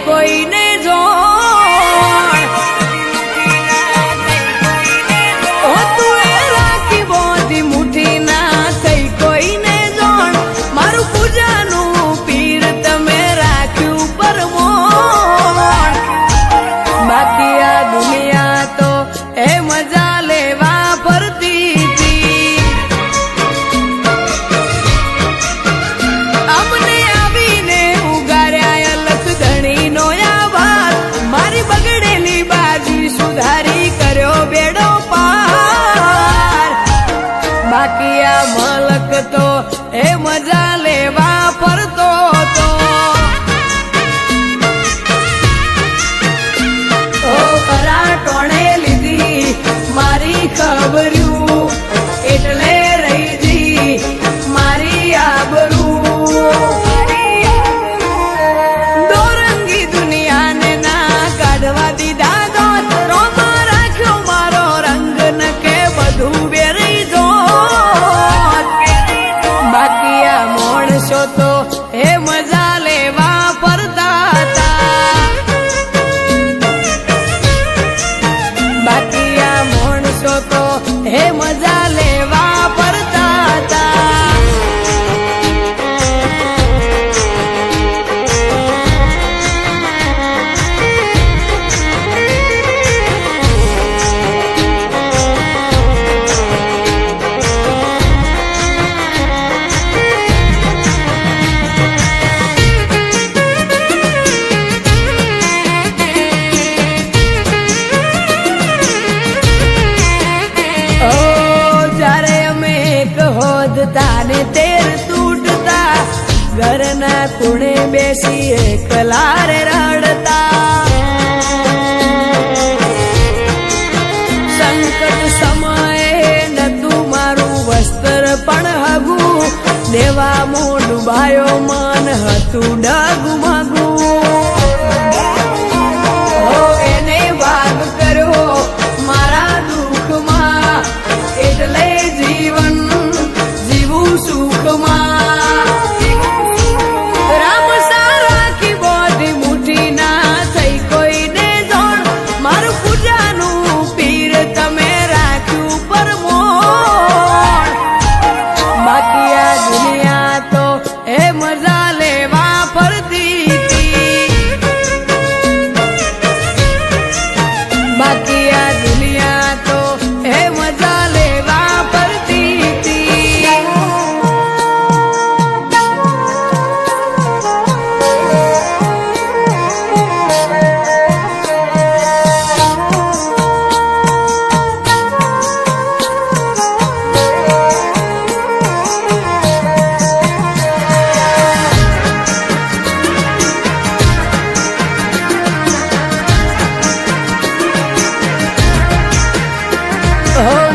કોઈને જોણ તું એ રાખી બોધી મુઠ્ઠી ના થઈ કોઈને જોણ મારું પૂજાનું પીર તમે રાખ્યું પરમોણ બાકી આ દુનિયા તો એ મજા લેવા ફરતી હતી અમને આવીને ઉગાર્યા અલખ ધણીનો મારી બગડેલી બાજી સુધારી કર્યો બેડો પાર બાકી આ મલક તો એ મજા લેવા ફરતો તો ટોણે લીધી મારી ખબર્યું એટલે રહી જી મારી આબરૂ દોરંગી દુનિયાને ના કાઢવા દીધા દોત રોમાં રાખ્યો મારો રંગ ન કે બધું બેરી દો બાકી આ માણસો તો એ મજા લેવા ફરતા હતા બાકી આ માણસો તો એ મજા લેવા ફરતા હતા ને તેર તૂટતા ઘરના ખૂણે બેસી એકલા રે રડતા સંકટ સમયે નતું મારું વસ્ત્ર પણ હગું દેવા મોં ડૂબાયો મન હતું ડગમગું એને ભાગ કર્યો મારા દુઃખમાં એટલે જીવન રામ સારાખી બોધી મુઠ્ઠી ના થઈ કોઈને જોણ મારું પૂજાનું પીર તમે રાખ્યું પરમોણ બાકી આ દુનિયા તો એ મજા લેવા ફરતી હતી બાકી આ દુનિયા તો એ મજા લેવા ફરતી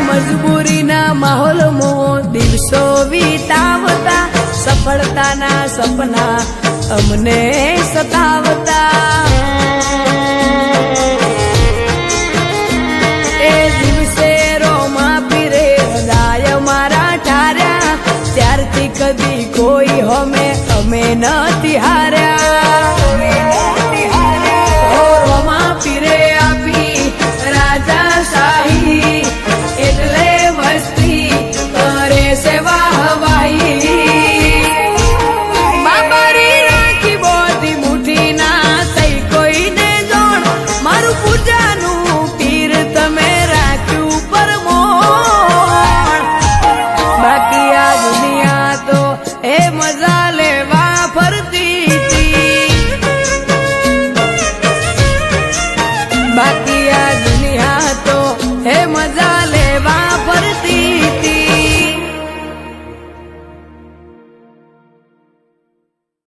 મજબૂરીના માહોલમાં દિવસો વીતાવતા સફળતાના સપના અમને સતાવતા એ દિવસે રોમા પીરે હૃદય મારા ઠાર્યા ત્યારથી કદી કોઈ અમે નથી હાર્યા